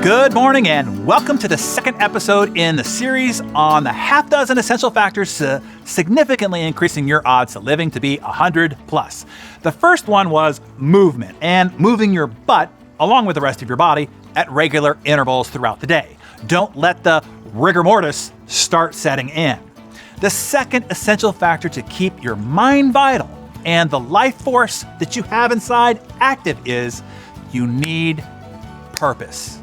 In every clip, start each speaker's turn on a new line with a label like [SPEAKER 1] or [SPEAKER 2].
[SPEAKER 1] Good morning and welcome to the second episode in the series on the half dozen essential factors to significantly increasing your odds of living to be 100 plus. The first one was movement and moving your butt along with the rest of your body at regular intervals throughout the day. Don't let the rigor mortis start setting in. The second essential factor to keep your mind vital and the life force that you have inside active is you need purpose.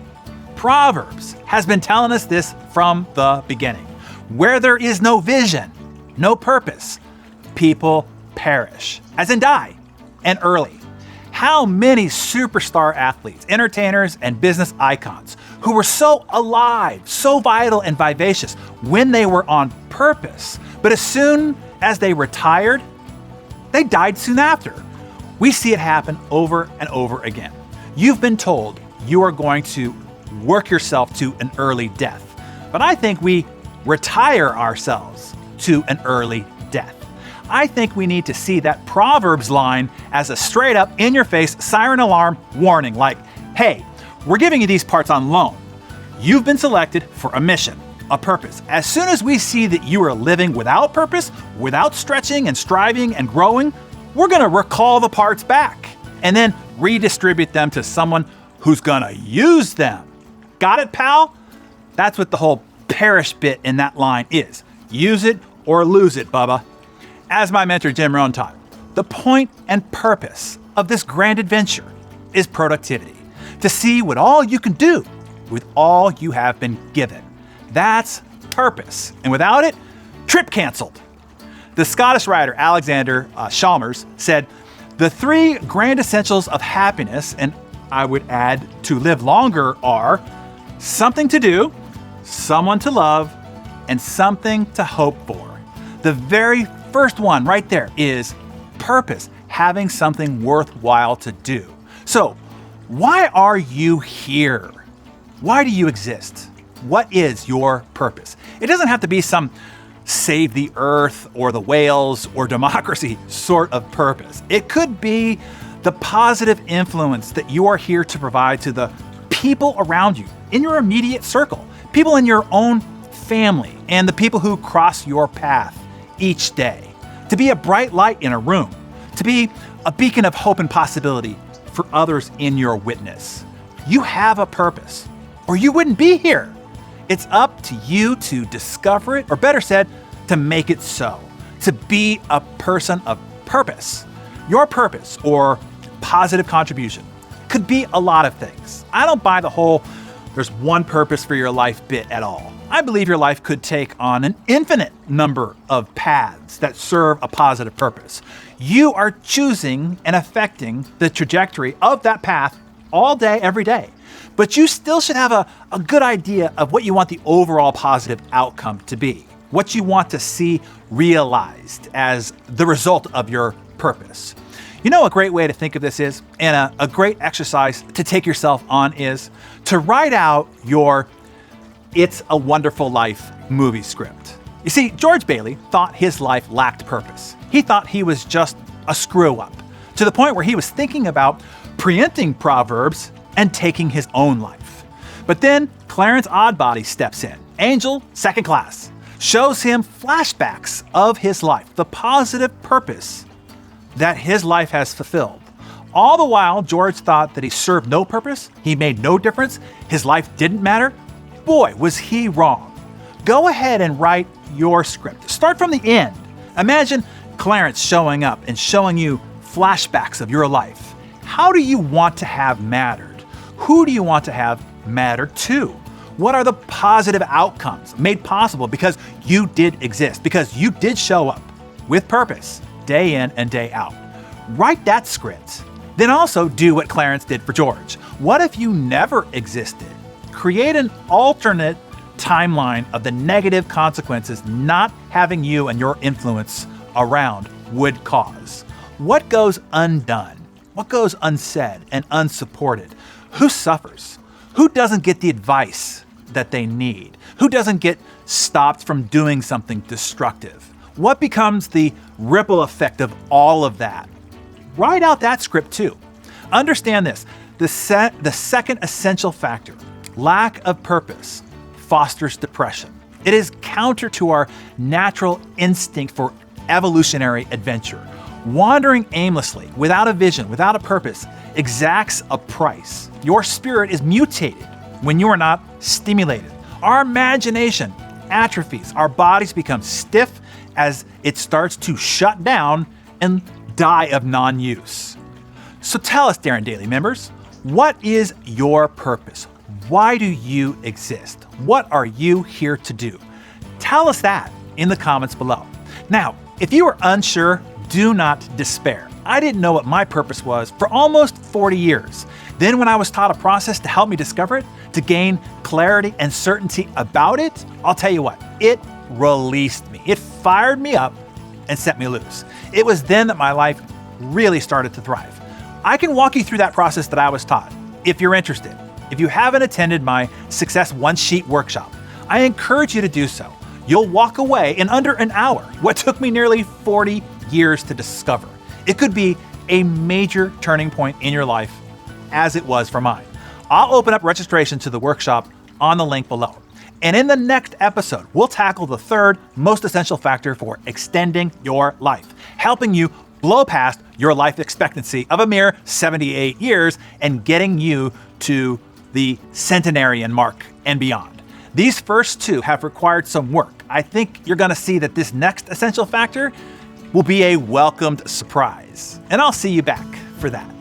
[SPEAKER 1] Proverbs has been telling us this from the beginning. Where there is no vision, no purpose, people perish, as in die, and early. How many superstar athletes, entertainers, and business icons who were so alive, so vital and vivacious when they were on purpose, but as soon as they retired, they died soon after. We see it happen over and over again. You've been told you are going to work yourself to an early death, but I think we retire ourselves to an early death. I think we need to see that Proverbs line as a straight up in your face siren alarm warning, like, hey, we're giving you these parts on loan. You've been selected for a mission, a purpose. As soon as we see that you are living without purpose, without stretching and striving and growing, we're gonna recall the parts back and then redistribute them to someone who's gonna use them. Got it, pal? That's what the whole perish bit in that line is. Use it or lose it, Bubba. As my mentor Jim Rohn taught, the point and purpose of this grand adventure is productivity. To see what all you can do with all you have been given. That's purpose. And without it, trip canceled. The Scottish writer Alexander Chalmers said, the three grand essentials of happiness, and I would add to live longer, are something to do, someone to love, and something to hope for. The very first one right there is purpose, having something worthwhile to do. So, why are you here? Why do you exist? What is your purpose? It doesn't have to be some save the earth or the whales or democracy sort of purpose. It could be the positive influence that you are here to provide to the people around you, in your immediate circle, people in your own family, and the people who cross your path each day. To be a bright light in a room, to be a beacon of hope and possibility for others in your witness. You have a purpose, or you wouldn't be here. It's up to you to discover it, or better said, to make it so. To be a person of purpose. Your purpose, or positive contribution, could be a lot of things. I don't buy the whole there's one purpose for your life bit at all. I believe your life could take on an infinite number of paths that serve a positive purpose. You are choosing and affecting the trajectory of that path all day, every day. But you still should have a good idea of what you want the overall positive outcome to be, what you want to see realized as the result of your purpose. You know, a great way to think of this is, and a great exercise to take yourself on is to write out your It's a Wonderful Life movie script. You see, George Bailey thought his life lacked purpose. He thought he was just a screw up, to the point where he was thinking about preempting Proverbs and taking his own life. But then Clarence Oddbody steps in, Angel Second Class, shows him flashbacks of his life, the positive purpose that his life has fulfilled. All the while, George thought that he served no purpose, he made no difference, his life didn't matter. Boy, was he wrong. Go ahead and write your script. Start from the end. Imagine Clarence showing up and showing you flashbacks of your life. How do you want to have mattered? Who do you want to have mattered to? What are the positive outcomes made possible because you did exist, because you did show up with purpose, day in and day out? Write that script. Then also do what Clarence did for George. What if you never existed? Create an alternate timeline of the negative consequences not having you and your influence around would cause. What goes undone? What goes unsaid and unsupported? Who suffers? Who doesn't get the advice that they need? Who doesn't get stopped from doing something destructive? What becomes the ripple effect of all of that? Write out that script too. Understand this, the second essential factor Lack of purpose fosters depression. It is counter to our natural instinct for evolutionary adventure. Wandering aimlessly, without a vision, without a purpose, exacts a price. Your spirit is mutated when you are not stimulated. Our imagination atrophies. Our bodies become stiff as it starts to shut down and die of non-use. So tell us, Darren Daily members, what is your purpose? Why do you exist? What are you here to do? Tell us that in the comments below. Now, if you are unsure, do not despair. I didn't know what my purpose was for almost 40 years. Then when I was taught a process to help me discover it, to gain clarity and certainty about it, I'll tell you what, it released me. It fired me up and set me loose. It was then that my life really started to thrive. I can walk you through that process that I was taught if you're interested. If you haven't attended my Success One Sheet workshop, I encourage you to do so. You'll walk away in under an hour, what took me nearly 40 years to discover. It could be a major turning point in your life, as it was for mine. I'll open up registration to the workshop on the link below. And in the next episode, we'll tackle the third most essential factor for extending your life, helping you blow past your life expectancy of a mere 78 years and getting you to the centenarian mark and beyond. These first two have required some work. I think you're going to see that this next essential factor will be a welcomed surprise. And I'll see you back for that.